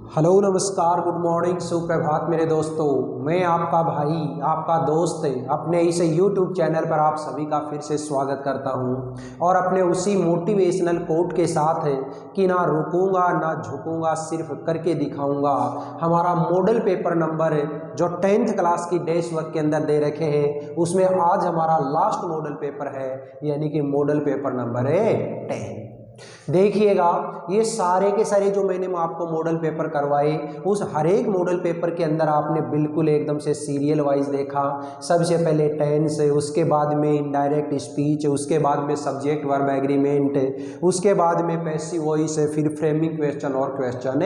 Hello नमस्कार good morning सुप्रभात मेरे दोस्तों। मैं आपका भाई आपका दोस्त अपने इस यूट्यूब चैनल पर आप सभी का फिर से स्वागत करता हूं और अपने उसी मोटिवेशनल कोट के साथ कि ना रुकूंगा ना झुकूंगा सिर्फ करके दिखाऊंगा। हमारा मॉडल पेपर नंबर जो 10th क्लास की डेस्क वर्क के अंदर दे रखे हैं उसमें आज हमारा लास्ट मॉडल पेपर है, यानी कि मॉडल पेपर नंबर है 10। देखिएगा ये सारे के सारे जो मैंने आपको मॉडल पेपर करवाए उस हर एक मॉडल पेपर के अंदर आपने बिल्कुल एकदम से सीरियल वाइज देखा। सबसे पहले टेंस, उसके बाद में इनडायरेक्ट स्पीच, उसके बाद में सब्जेक्ट वर्ब एग्रीमेंट, उसके बाद में पैसिव वॉइस, फिर फ्रेमिंग क्वेश्चन और क्वेश्चन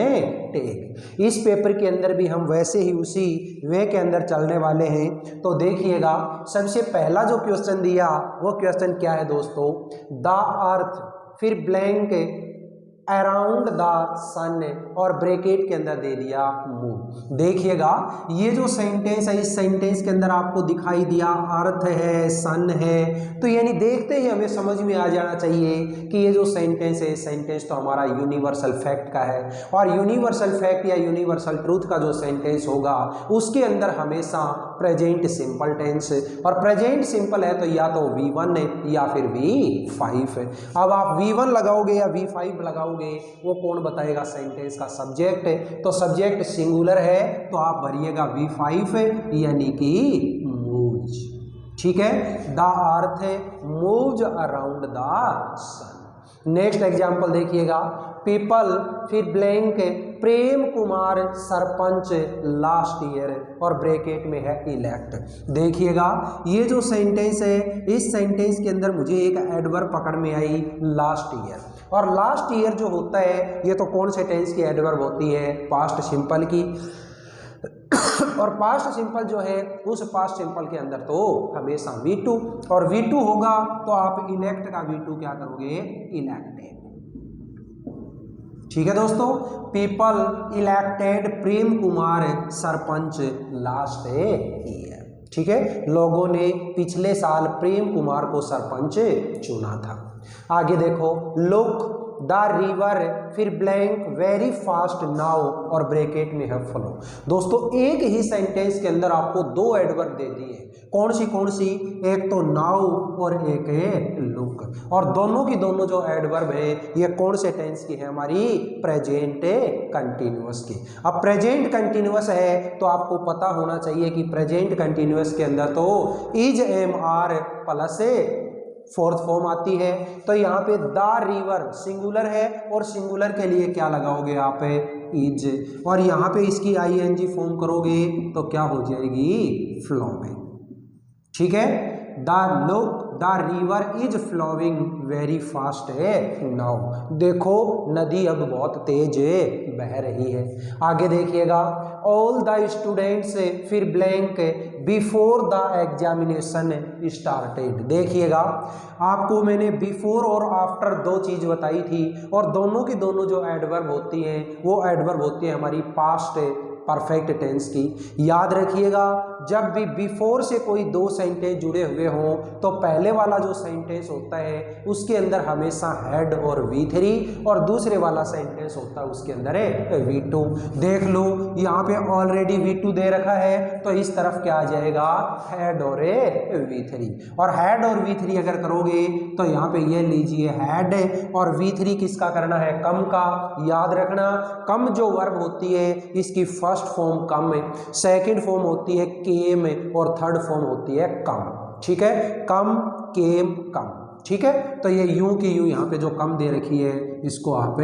टैग। इस पेपर के अंदर भी हम वैसे ही उसी वे के अंदर चलने वाले हैं। तो देखिएगा सबसे पहला जो क्वेश्चन दिया वो क्वेश्चन क्या है दोस्तों, द अर्थ फिर ब्लैंक अराउंड द सन और ब्रैकेट के अंदर दे दिया मून। देखिएगा ये जो सेंटेंस है इस सेंटेंस के अंदर आपको दिखाई दिया अर्थ है, सन है, तो यानी देखते ही हमें समझ में आ जाना चाहिए कि ये जो सेंटेंस है सेंटेंस तो हमारा यूनिवर्सल फैक्ट का है। और यूनिवर्सल फैक्ट या यूनिवर्सल ट्रूथ का जो सेंटेंस होगा उसके अंदर हमेशा प्रेजेंट सिंपल टेंस, और प्रेजेंट सिंपल है तो या तो V1 है या फिर V5 है। अब आप V1 लगाओगे या V5 लगाओगे वो कौन बताएगा, सेंटेंस का सब्जेक्ट है, तो सब्जेक्ट सिंगुलर है तो आप भरिएगा V5 यानी कि मूव्स। ठीक है, the earth moves around the sun. Next example देखिएगा, पीपल फिर blank Prem Kumar sarpanch last year और ब्रैकेट में है इलेक्ट। देखिएगा ये जो सेंटेंस है इस सेंटेंस के अंदर मुझे एक एडवर्ब पकड़ में आई लास्ट ईयर, और लास्ट ईयर जो होता है ये तो कौन से टेंस की एडवर्ब होती है, पास्ट सिंपल की। और पास्ट सिंपल जो है उस पास्ट सिंपल के अंदर तो हमेशा V2, और V2 होगा तो आप इलेक्ट का V2 क्या करोगे, इलेक्टेड। ठीक है दोस्तों, पीपल इलेक्टेड प्रेम कुमार सरपंच लास्ट ईयर। ठीक है, लोगों ने पिछले साल प्रेम कुमार को सरपंच चुना था। आगे देखो, लुक द रिवर फिर ब्लैंक वेरी फास्ट नाउ और ब्रैकेट में है फ्लो। दोस्तों एक ही सेंटेंस के अंदर आपको दो एडवर्ब दे दिए, कौन सी, एक तो नाउ और एक है लुक, और दोनों की दोनों जो एडवर्ब है ये कौन से टेंस की है, हमारी प्रेजेंट कंटिन्यूअस की। अब प्रेजेंट कंटिन्यूअस है तो आपको पता होना चाहिए कि प्रेजेंट कंटिन्यूअस के अंदर तो is am are plus fourth form आती है। तो यहाँ पे द रिवर सिंगुलर है और सिंगुलर के लिए क्या लगाओगे आप, इज, और यहाँ पे इसकी ING फॉर्म करोगे तो क्या हो जाएगी, फ्लोइंग। ठीक है, the look the river is flowing very fast है नाउ। देखो नदी अब बहुत तेज बह रही है। आगे देखिएगा, ऑल द स्टूडेंट्स फिर blank before the examination started. देखिएगा आपको मैंने बिफोर और आफ्टर दो चीज बताई थी, और दोनों की दोनों जो एडवर्ब होती हैं वो एडवर्ब होती है हमारी पास्ट परफेक्ट टेंस की। याद रखिएगा जब भी बिफोर से कोई दो सेंटेंस जुड़े हुए हों तो पहले वाला जो सेंटेंस होता है उसके अंदर हमेशा हैड और V3, और दूसरे वाला सेंटेंस होता है उसके अंदर है V2। देख लो यहाँ पे ऑलरेडी V2 दे रखा है तो इस तरफ क्या आ जाएगा, हैड और V3, और हैड और V3 अगर करोगे तो यहाँ पे ये लीजिए हैड और V3 किसका करना है, कम का। याद रखना कम जो वर्ब होती है इसकी फर्स्ट फॉर्म कम है, सेकंड फॉर्म होती है केम और थर्ड फॉर्म होती है कम। ठीक है, कम केम कम। ठीक है, तो ये यूं की यूं यहाँ पे जो कम दे रखी है इसको आप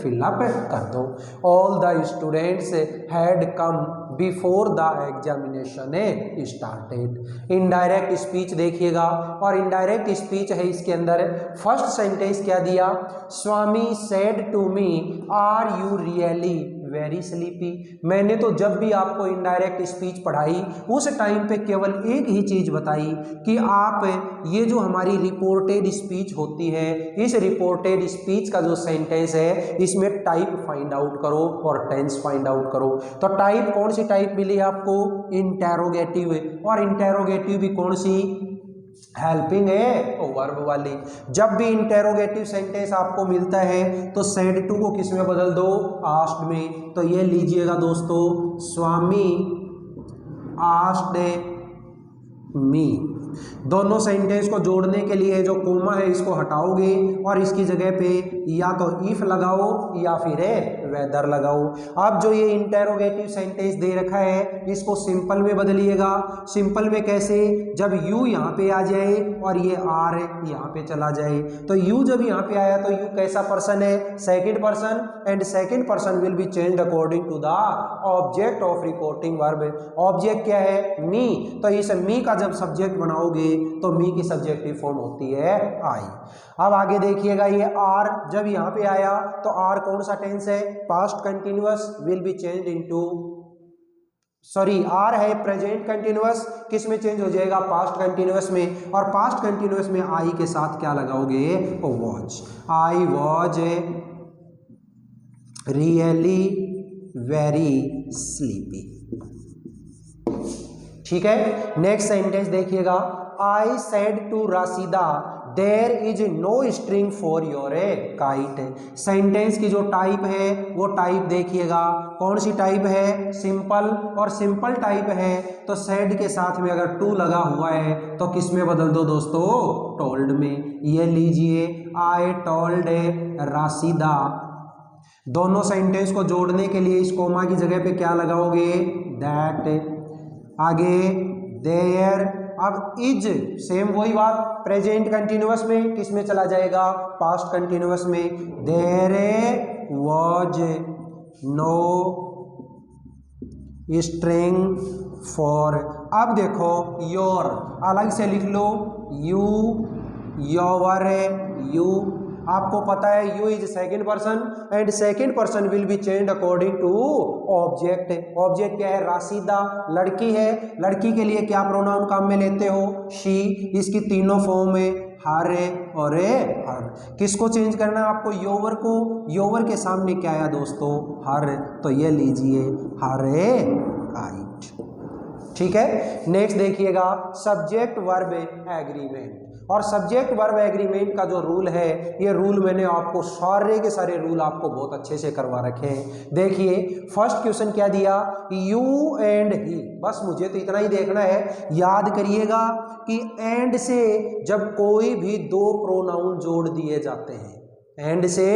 फिलअप कर दो। All the students had come before the examination started. Indirect speech देखिएगा, और इनडायरेक्ट स्पीच है इसके अंदर फर्स्ट सेंटेंस क्या दिया, Swami said to me are you really very sleepy. मैंने तो जब भी आपको इनडायरेक्ट स्पीच पढ़ाई उस टाइम पे केवल एक ही चीज बताई कि आप ये जो हमारी रिपोर्टेड स्पीच होती है इस रिपोर्टेड स्पीच का जो सेंटेंस है इसमें टाइप फाइंड आउट करो और टेंस फाइंड आउट करो। तो टाइप कौन सी टाइप मिली आपको, इंटेरोगेटिव, और इंटेरोगेटिव भी कौन सी, हेल्पिंग है वर्ब वाली। जब भी इंटेरोगेटिव सेंटेंस आपको मिलता है तो सेड टू को किस में बदल दो, आस्क्ड में। तो ये लीजिएगा दोस्तों, स्वामी आस्क्ड मी। दोनों सेंटेंस को जोड़ने के लिए जो कोमा है इसको हटाओगे और इसकी जगह पे या तो इफ लगाओ या फिर वेदर लगाओ। अब जो ये इंटेरोगेटिव सेंटेंस दे रखा है इसको सिंपल में बदलिएगा। सिंपल में कैसे, जब यू यहाँ पे आ जाए और ये आर यहाँ पे चला जाए, तो यू जब यहाँ पे आया तो यू कैसा पर्सन है, second person, and second person will be changed according to the object of reporting verb. Object क्या है, मी, तो इस मी का जब सब्जेक्ट बनाओगे तो मी की सब्जेक्टिव फॉर्म होती है आई। अब आगे देखिएगा, ये आर जब यहाँ पे आया तो आर कौन सा टेंस है, past continuous, will be changed into, sorry are है प्रेजेंट कंटिन्यूअस, किस में चेंज हो जाएगा, पास्ट कंटिन्यूअस में। और पास्ट कंटिन्यूअस में आई के साथ क्या लगाओगे, watch. I was really very sleepy. ठीक है, नेक्स्ट सेंटेंस देखिएगा, I said to Rashida there is no string for your kite. Sentence की जो टाइप है वो टाइप देखिएगा, कौन सी टाइप है, सिंपल, और सिंपल टाइप है तो सेड के साथ में अगर टू लगा हुआ है तो किस में बदल दो दोस्तों, टोल्ड में। ये लीजिए, आई टोल्ड राशिदा। दोनों सेंटेंस को जोड़ने के लिए इस कोमा की जगह पे क्या लगाओगे, दैट। आगे देयर, अब इज सेम वही बात, प्रेजेंट कंटिन्यूअस में किस में चला जाएगा, पास्ट कंटिन्यूअस में। There was no string for. अब देखो योर अलग से लिख लो, यू, योवर, यू। आपको पता है you is second person and second person will be changed according to object. Object क्या है, राशिदा, लड़की है, लड़की के लिए क्या प्रोनाउन काम में लेते हो, शी। इसकी तीनों फॉर्म में हर और हर। किसको चेंज करना है आपको, योवर को। योवर के सामने क्या आया दोस्तों, हर, तो ये लीजिए हर काइट। ठीक है, नेक्स्ट देखिएगा, सब्जेक्ट वर्ब एग्रीमेंट। और सब्जेक्ट वर्ब एग्रीमेंट का जो रूल है, ये रूल मैंने आपको सारे के सारे रूल आपको बहुत अच्छे से करवा रखे हैं। देखिए फर्स्ट क्वेश्चन क्या दिया, यू एंड ही। बस मुझे तो इतना ही देखना है, याद करिएगा कि एंड से जब कोई भी दो प्रोनाउन जोड़ दिए जाते हैं, एंड से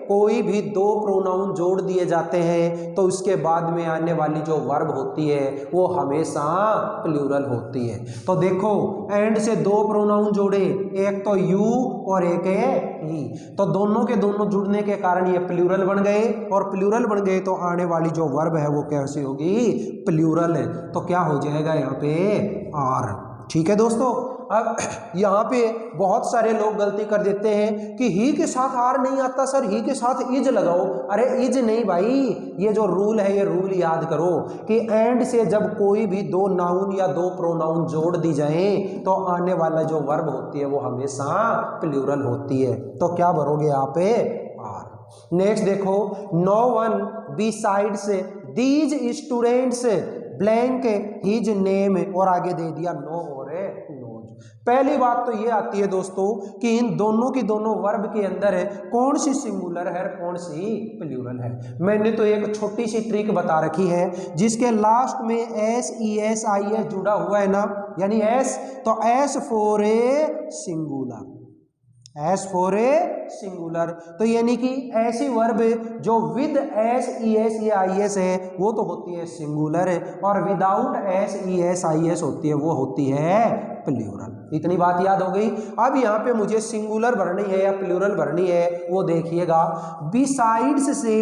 कोई भी दो प्रोनाउन जोड़ दिए जाते हैं तो उसके बाद में आने वाली जो वर्ब होती है वो हमेशा प्लूरल होती है। तो देखो एंड से दो प्रोनाउन जोड़े, एक तो यू और एक है ही, तो दोनों के दोनों जुड़ने के कारण ये प्लूरल बन गए, और प्लूरल बन गए तो आने वाली जो वर्ब है वो कैसी होगी, प्लूरल है। तो क्या हो जाएगा यहाँ पे, आर। ठीक है दोस्तों, अब यहाँ पे बहुत सारे लोग गलती कर देते हैं कि ही के साथ आर नहीं आता सर, ही के साथ इज लगाओ। अरे इज नहीं भाई, ये जो रूल है ये रूल याद करो कि एंड से जब कोई भी दो नाउन या दो प्रोनाउन जोड़ दी जाए तो आने वाला जो वर्ब होती है वो हमेशा प्लूरल होती है। तो क्या भरोगे यहाँ पे, आर। नेक्स्ट देखो, no one besides these students blank his name, और आगे दे दिया नो और नोज। पहली बात तो ये आती है दोस्तों कि इन दोनों की दोनों वर्ब के अंदर है कौन सी सिंगुलर है कौन सी प्लूरल है। मैंने तो एक छोटी सी ट्रिक बता रखी है, जिसके लास्ट में S E S I S जुड़ा हुआ है ना, यानी एस, तो S for a singular, S for a singular. तो यानी कि ऐसी वर्ब जो विद एस ई एस या आई एस है वो तो होती है सिंगुलर, और without S E S I S होती है वो होती है प्लूरल। इतनी बात याद हो गई। अब यहाँ पे मुझे सिंगुलर भरनी है या प्लूरल भरनी है, वो देखिएगा। बिसाइड्स से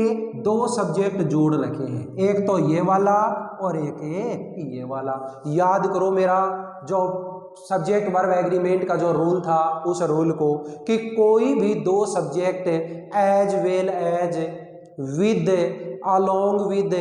दो सब्जेक्ट जोड़ रखे हैं, एक तो ये वाला और एक ये वाला। याद करो मेरा जो सब्जेक्ट वर्ब एग्रीमेंट का जो रूल था, उस रूल को कि कोई भी दो subject as well as, with, along with,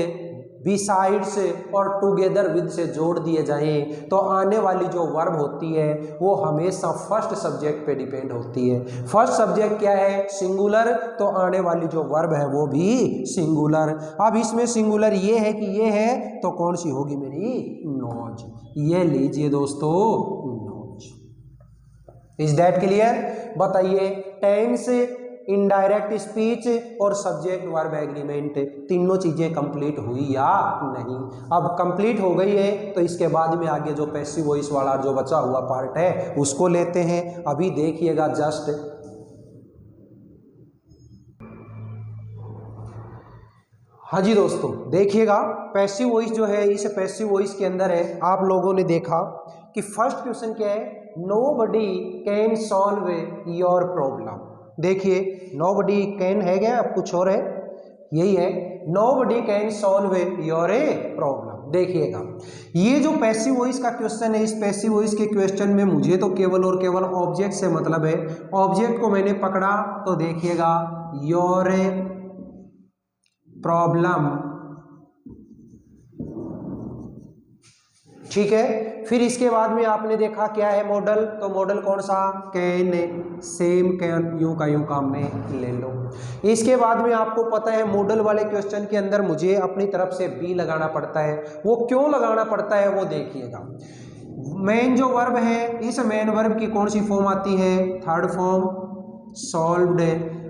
besides और टुगेदर विद से जोड़ दिए जाएं तो आने वाली जो वर्ब होती है वो हमेशा फर्स्ट सब्जेक्ट पे डिपेंड होती है। फर्स्ट सब्जेक्ट क्या है, सिंगुलर, तो आने वाली जो वर्ब है वो भी सिंगुलर। अब इसमें सिंगुलर ये है कि ये है तो कौन सी होगी मेरी, नोज। ये लीजिए दोस्तों नोज। Is that clear? बताइए, टेंस, इनडायरेक्ट स्पीच और सब्जेक्ट वर्ब एग्रीमेंट तीनों चीजें कंप्लीट हुई या नहीं? अब कंप्लीट हो गई है तो इसके बाद में आगे जो पैसिव वॉइस वाला जो बचा हुआ पार्ट है उसको लेते हैं। अभी देखिएगा जस्ट, हाँ जी दोस्तों देखिएगा, पैसिव वॉइस जो है, इस पैसिव वॉइस के अंदर है, आप लोगों ने देखा कि फर्स्ट क्वेश्चन क्या है, nobody can solve your problem. देखिए नोबडी कैन है क्या, अब कुछ और है, यही है, nobody can solve your problem. देखिएगा ये जो पैसिव वॉइस का क्वेश्चन है, इस पैसिव वॉइस के क्वेश्चन में मुझे तो केवल और केवल ऑब्जेक्ट से मतलब है। ऑब्जेक्ट को मैंने पकड़ा तो देखिएगा योर प्रॉब्लम, ठीक है। फिर इसके बाद में आपने देखा क्या है मॉडल, तो मॉडल कौन सा, कैन, सेम कैन, यूं का यूं काम में ले लो। इसके बाद में आपको पता है मॉडल वाले क्वेश्चन के अंदर मुझे अपनी तरफ से बी लगाना पड़ता है। वो क्यों लगाना पड़ता है वो देखिएगा। मेन जो वर्ब है, इस मेन वर्ब की कौन सी फॉर्म आती है, थर्ड फॉर्म, सॉल्व्ड।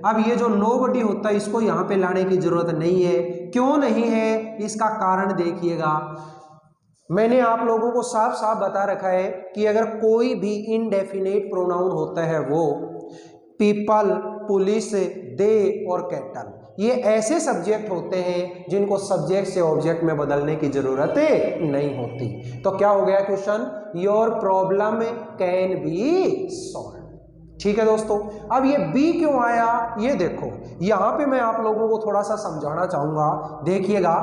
अब ये जो नोबडी होता है इसको यहाँ पे लाने की जरूरत नहीं है। क्यों नहीं है, इसका कारण देखिएगा। मैंने आप लोगों को साफ साफ बता रखा है कि अगर कोई भी इनडेफिनेट प्रोनाउन होता है वो पीपल, पुलिस, दे और कैटल, ये ऐसे सब्जेक्ट होते हैं जिनको सब्जेक्ट से ऑब्जेक्ट में बदलने की जरूरत नहीं होती। तो क्या हो गया question, your problem can be solve. ठीक है दोस्तों, अब ये बी क्यों आया ये देखो, यहां पे मैं आप लोगों को थोड़ा सा समझाना चाहूंगा। देखिएगा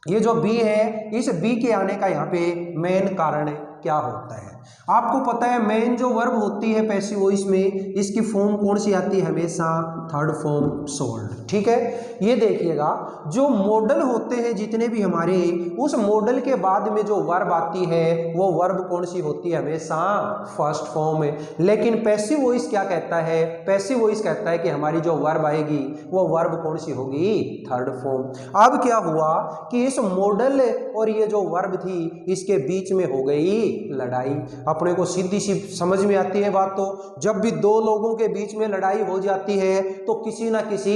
ये जो बी है, इस बी के आने का यहाँ पे मेन कारण क्या होता है। आपको पता है मेन जो वर्ब होती है पैसिव वॉइस में, इसकी फॉर्म कौन सी आती है, हमेशा थर्ड फॉर्म सोल्ड। ठीक है, ये देखिएगा जो मॉडल होते हैं जितने भी हमारे, उस मॉडल के बाद में जो वर्ब आती है वो वर्ब कौन सी होती है, हमेशा फर्स्ट फॉर्म है। लेकिन पैसिव वॉइस क्या कहता है, पैसिव वॉइस कहता है कि हमारी जो वर्ब आएगी वो वर्ब कौन सी होगी, थर्ड फॉर्म। अब क्या हुआ कि इस मॉडल और ये जो वर्ब थी इसके बीच में हो गई लड़ाई। अपने को सीधी सी समझ में आती है बात, तो जब भी दो लोगों के बीच में लड़ाई हो जाती है तो किसी ना किसी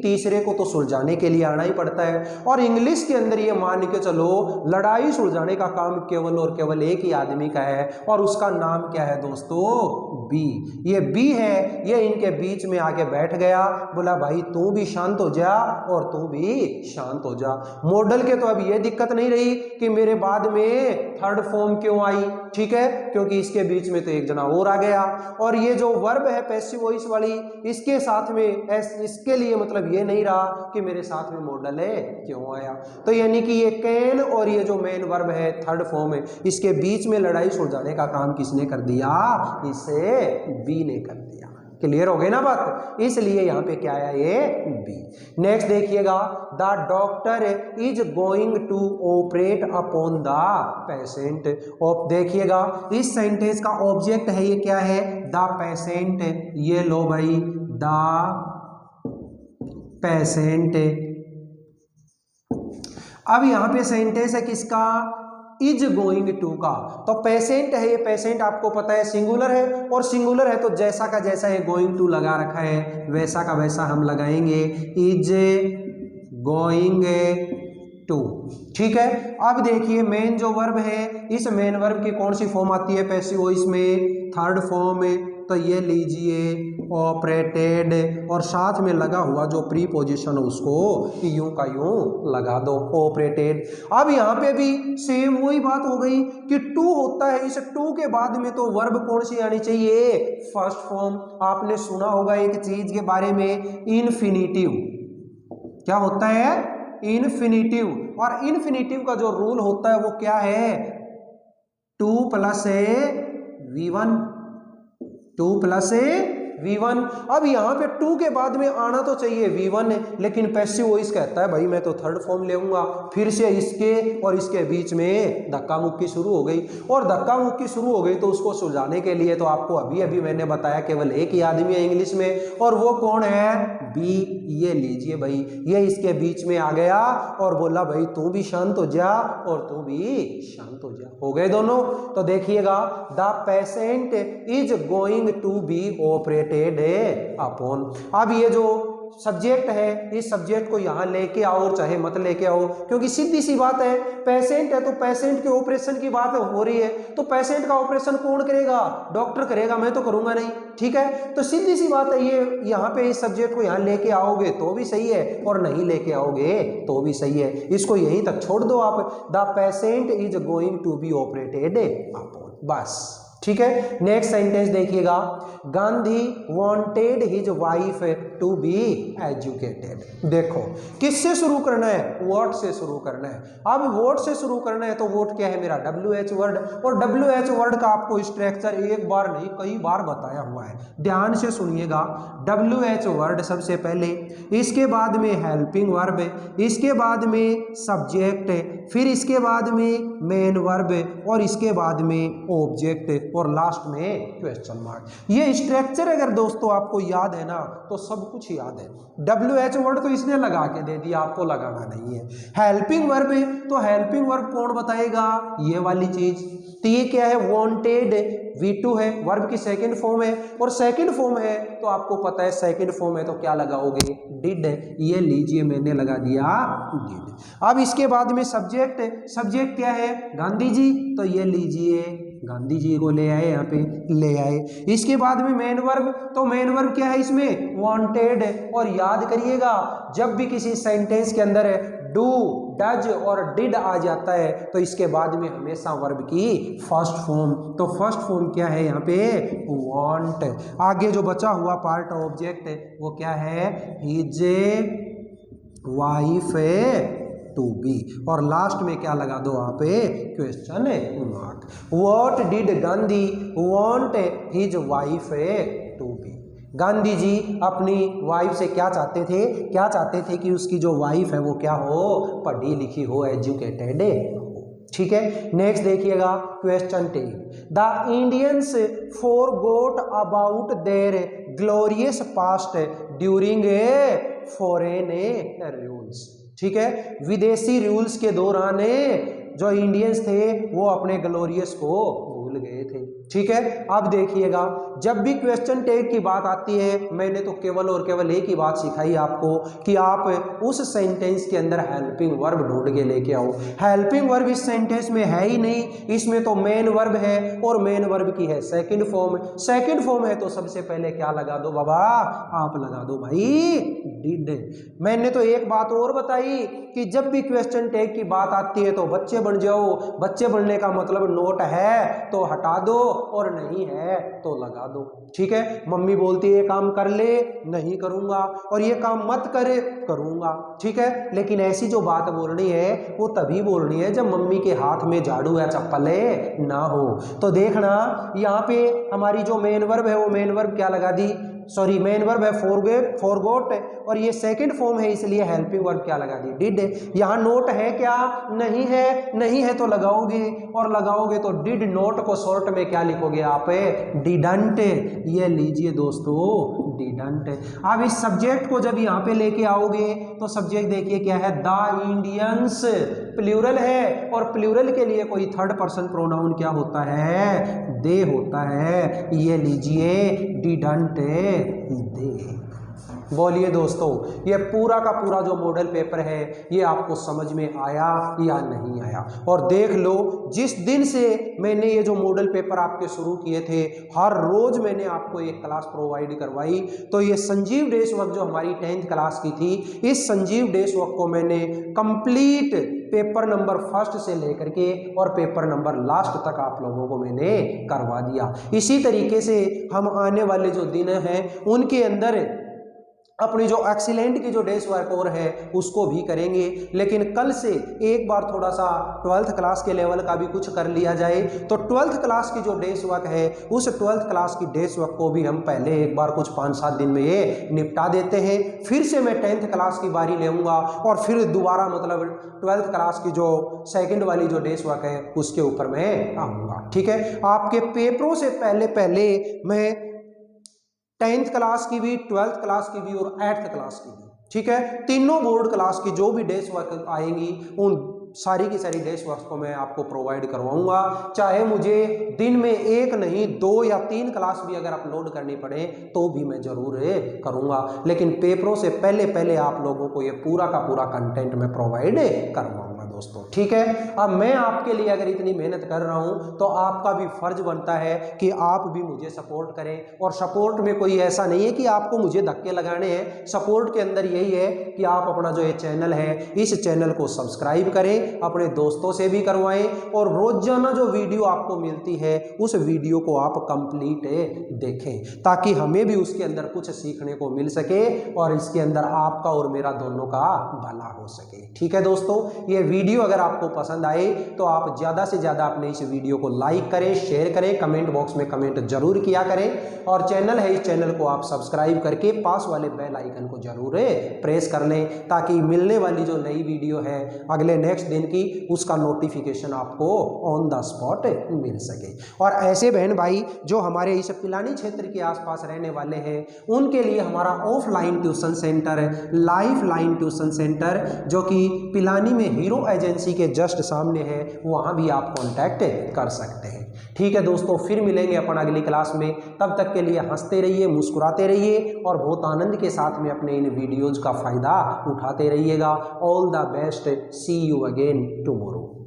तीसरे को तो सुलझाने के लिए आना ही पड़ता है। और इंग्लिश के अंदर ये मान के चलो लड़ाई सुलझाने का काम केवल और केवल एक ही आदमी का है, और उसका नाम क्या है दोस्तों, बी। ये बी है, ये इनके बीच में आके बैठ गया, बोला भाई तू भी शांत हो जा और तू भी शांत हो जा। मॉडल के तो अब ये दिक्कत नहीं रही कि मेरे बाद में थर्ड फॉर्म क्यों आई, ठीक है, क्योंकि इसके बीच में तो एक जना और आ गया। और ये जो वर्ब है पैसिव वॉइस वाली, इसके साथ में इसके लिए मतलब ये नहीं रहा कि मेरे साथ में मॉडल है क्यों आया। तो यानी कि ये कैन और ये जो मेन वर्ब है थर्ड फॉर्म है, इसके बीच में लड़ाई सुलझाने का काम किसने कर दिया, इसे बी ने कर दिया। क्लियर हो गई ना बात, इसलिए यहां पे क्या आया, ये बी। नेक्स्ट देखिएगा, the doctor is going to operate upon the patient. देखिएगा इस सेंटेंस का ऑब्जेक्ट है ये क्या है, द पेशेंट। ये लो भाई, द पेशेंट। अब यहां पे सेंटेंस है किसका, इज गोइंग टू का। तो पेशेंट है, ये पेशेंट आपको पता है सिंगुलर है, और सिंगुलर है तो जैसा का जैसा ये गोइंग टू लगा रखा है वैसा का वैसा हम लगाएंगे, इज गोइंग टू। ठीक है, अब देखिए मेन जो वर्ब है, इस मेन वर्ब की कौन सी फॉर्म आती है पैसिव वॉइस में, थर्ड फॉर्म। तो ये लीजिए ऑपरेटेड, और साथ में लगा हुआ जो प्रीपोजिशन है उसको यूं का यूं लगा दो, ऑपरेटेड। अब यहाँ पे भी सेम वही बात हो गई कि टू होता है, इस टू के बाद में तो वर्ब कौन सी आनी चाहिए, फर्स्ट फॉर्म। आपने सुना होगा एक चीज के बारे में, इन्फिनिटिव। क्या होता है, इन्फिनिटिव। और इन्फिनिटिव का जो रूल होता है वो क्या है, 2 + V1, 2 + V1। अब यहाँ पे टू के बाद में आना तो चाहिए V1 है, लेकिन पैसिव वॉइस कहता है भाई मैं तो थर्ड फॉर्म लेऊंगा। फिर से इसके और इसके बीच में धक्का मुक्की शुरू हो गई, और धक्का मुक्की शुरू हो गई तो उसको सुलझाने के लिए तो आपको अभी अभी मैंने बताया केवल एक ही आदमी है इंग्लिश में, और वो कौन है? बी। ये लीजिए भाई, ये इसके बीच में आ गया और बोला भाई तू भी शांत हो जा और तू भी शांत हो जा। हो गए दोनों। तो देखिएगा, the patient is going to be operated upon. अब ये जो सब्जेक्ट है, इस सब्जेक्ट को यहां लेके आओ चाहे मत लेके आओ, क्योंकि सीधी सी बात है, पेशेंट है तो पेशेंट के ऑपरेशन की बात हो रही है, तो पेशेंट का ऑपरेशन कौन करेगा? डॉक्टर करेगा, मैं तो करूंगा नहीं। ठीक है, तो सीधी सी बात है, ये यहाँ पे इस सब्जेक्ट को यहाँ लेके आओगे तो भी सही है और नहीं लेके आओगे तो भी सही है। इसको यहीं तक छोड़ दो आप, the patient is going to be operated upon, बस। ठीक है, नेक्स्ट सेंटेंस देखिएगा, Gandhi wanted his wife to be educated. देखो किससे शुरू करना है? व्हाट से शुरू करना है। अब व्हाट से शुरू करना है तो व्हाट क्या है? मेरा WH वर्ड, और WH वर्ड का आपको स्ट्रक्चर एक बार नहीं कई बार बताया हुआ है, ध्यान से सुनिएगा। WH वर्ड सबसे पहले, इसके बाद में हेल्पिंग वर्ब, इसके बाद में सब्जेक्ट, फिर इसके बाद में मेन वर्ब, और इसके बाद में ऑब्जेक्ट, और लास्ट में क्वेश्चन मार्क। ये स्ट्रक्चर अगर दोस्तों आपको याद है ना तो सब कुछ याद है। WH वर्ड तो इसने लगा के दे दिया, आपको लगाना नहीं है। हेल्पिंग वर्ब है तो हेल्पिंग वर्ब कौन बताएगा? ये वाली चीज। तो ये क्या है? वांटेड V2 है, वर्ब की सेकंड फॉर्म है, और सेकंड फॉर्म है तो आपको पता है सेकंड फॉर्म है तो क्या लगाओगे? डिड। ये लीजिए मैंने लगा दिया डिड। अब इसके बाद में सब्जेक्ट, सब्जेक्ट क्या है? गांधी जी, तो ये लीजिए गांधी जी को ले आए, यहाँ पे ले आए। इसके बाद में मेन वर्ब, तो मेन वर्ब क्या है इसमें? वांटेड। और याद करिएगा, जब भी किसी सेंटेंस के अंदर डू, डज और डिड आ जाता है तो इसके बाद में हमेशा वर्ब की फर्स्ट फॉर्म। तो फर्स्ट फॉर्म क्या है यहाँ पे? वांट। आगे जो बचा हुआ पार्ट ऑब्जेक्ट है वो क्या है? हिज वाइफ टू बी, और लास्ट में क्या लगा दो वहां पे? Question mark. What did Gandhi want his wife to be. Gandhi ji अपनी वाइफ से क्या चाहते थे? क्या चाहते थे कि उसकी जो वाइफ है वो क्या हो? पढ़ी लिखी हो, एजुकेटेड हो। ठीक है, नेक्स्ट देखिएगा question 10। The Indians forgot about their glorious past during a foreign rules. ठीक है, विदेशी रूल्स के दौरान जो इंडियंस थे वो अपने ग्लोरियस को भूल गए थे। ठीक है, अब देखिएगा, जब भी क्वेश्चन टैग की बात आती है मैंने तो केवल और केवल एक ही बात सिखाई आपको कि आप उस सेंटेंस के अंदर हेल्पिंग वर्ब ढूंढ के लेके आओ। हेल्पिंग वर्ब इस सेंटेंस में है ही नहीं, इसमें तो मेन वर्ब है और मेन वर्ब की है सेकंड फॉर्म। सेकंड फॉर्म है तो सबसे पहले क्या लगा दो बाबा? आप लगा दो भाई डिड। मैंने तो एक बात और बताई कि जब भी क्वेश्चन टैग की बात आती है तो बच्चे बन जाओ। बच्चे बनने का मतलब नोट है तो हटा दो और नहीं है तो लगा दो। ठीक है, मम्मी बोलती है ये काम कर ले, नहीं करूंगा, और ये काम मत करे, करूंगा। ठीक है, लेकिन ऐसी जो बात बोलनी है वो तभी बोलनी है जब मम्मी के हाथ में झाड़ू या चप्पल ना हो। तो देखना यहाँ पे हमारी जो मेन वर्ब है वो मेन वर्ब क्या लगा दी? सॉरी, मेन वर्ब है फॉरगॉट, और ये सेकंड फॉर्म है इसलिए हेल्पिंग वर्ब क्या लगा दी? डिड। यहाँ नोट है क्या? नहीं है। नहीं है तो लगाओगे, और लगाओगे तो डिड नोट को शॉर्ट में क्या लिखोगे आप? डिडंट। ये लीजिए दोस्तों डिडंट। अब इस सब्जेक्ट को जब यहाँ पे लेके आओगे तो सब्जेक्ट देखिए क्या है? The Indians. प्लूरल है, और प्लूरल के लिए कोई थर्ड पर्सन प्रोनाउन क्या होता है? दे होता है। ये लीजिए डिडंट दे। बोलिए दोस्तों, ये पूरा का पूरा जो मॉडल पेपर है ये आपको समझ में आया या नहीं आया? और देख लो, जिस दिन से मैंने ये जो मॉडल पेपर आपके शुरू किए थे, हर रोज मैंने आपको एक क्लास प्रोवाइड करवाई। तो ये संजीव डेश वर्क जो हमारी 10th क्लास की थी, इस संजीव डेश वर्क को मैंने कंप्लीट पेपर नंबर फर्स्ट से लेकर के और पेपर नंबर लास्ट तक आप लोगों को मैंने करवा दिया। इसी तरीके से हम आने वाले जो दिन हैं उनके अंदर अपनी जो एक्सीलेंट की जो डेस्क वर्क और है उसको भी करेंगे, लेकिन कल से एक बार थोड़ा सा 12th क्लास के लेवल का भी कुछ कर लिया जाए। तो 12th क्लास की जो डेस्क वर्क है उस 12th क्लास की डेस्क वर्क को भी हम पहले एक बार कुछ 5-7 दिन में ये निपटा देते हैं। फिर से मैं 10th क्लास की बारी लेऊंगा और फिर दोबारा मतलब 12th क्लास की जो सेकंड वाली जो डेस्क वर्क है उसके ऊपर मैं आऊँगा। ठीक है, आपके पेपरों से पहले पहले मैं 10th क्लास की भी, 12th क्लास की भी और 8th क्लास की भी, ठीक है, तीनों बोर्ड क्लास की जो भी डेस्क वर्क आएंगी उन सारी की सारी डेस्क वर्क को मैं आपको प्रोवाइड करवाऊंगा। चाहे मुझे दिन में 1 नहीं 2 या 3 क्लास भी अगर अपलोड करनी पड़े तो भी मैं जरूर करूंगा, लेकिन पेपरों से पहले पहले आप लोगों को ये पूरा का पूरा कंटेंट मैं प्रोवाइड करवाऊंगा दोस्तों। ठीक है, अब मैं आपके लिए अगर इतनी मेहनत कर रहा हूं तो आपका भी फर्ज बनता है कि आप भी मुझे सपोर्ट करें। और सपोर्ट में कोई ऐसा नहीं है कि आपको मुझे धक्के लगाने हैं, सपोर्ट के अंदर यही है कि आप अपना जो ये चैनल है इस चैनल को सब्सक्राइब करें, अपने दोस्तों से भी करवाएं और रोजाना जो वीडियो आपको मिलती है उस वीडियो को आप कंप्लीट देखें ताकि हमें भी उसके अंदर कुछ सीखने को मिल सके और इसके अंदर आपका और मेरा दोनों का भला हो सके। ठीक है दोस्तों, ये वीडियो अगर आपको पसंद आए तो आप ज़्यादा से ज़्यादा अपने इस वीडियो को लाइक करें, शेयर करें, कमेंट बॉक्स में कमेंट जरूर किया करें और चैनल है इस चैनल को आप सब्सक्राइब करके पास वाले बेल आइकन को जरूर प्रेस कर लें ताकि मिलने वाली जो नई वीडियो है अगले नेक्स्ट दिन की उसका नोटिफिकेशन आपको ऑन द स्पॉट मिल सके। और ऐसे बहन भाई जो हमारे इस पिलानी क्षेत्र के आसपास रहने वाले हैं उनके लिए हमारा ऑफलाइन ट्यूशन सेंटर है, लाइफ लाइन ट्यूशन सेंटर, जो कि पिलानी में हीरो एजेंसी के जस्ट सामने है, वहां भी आप कांटेक्ट कर सकते हैं। ठीक है दोस्तों, फिर मिलेंगे अपन अगली क्लास में, तब तक के लिए हंसते रहिए, मुस्कुराते रहिए और बहुत आनंद के साथ में अपने इन वीडियोज का फायदा उठाते रहिएगा। All the best, see you again tomorrow.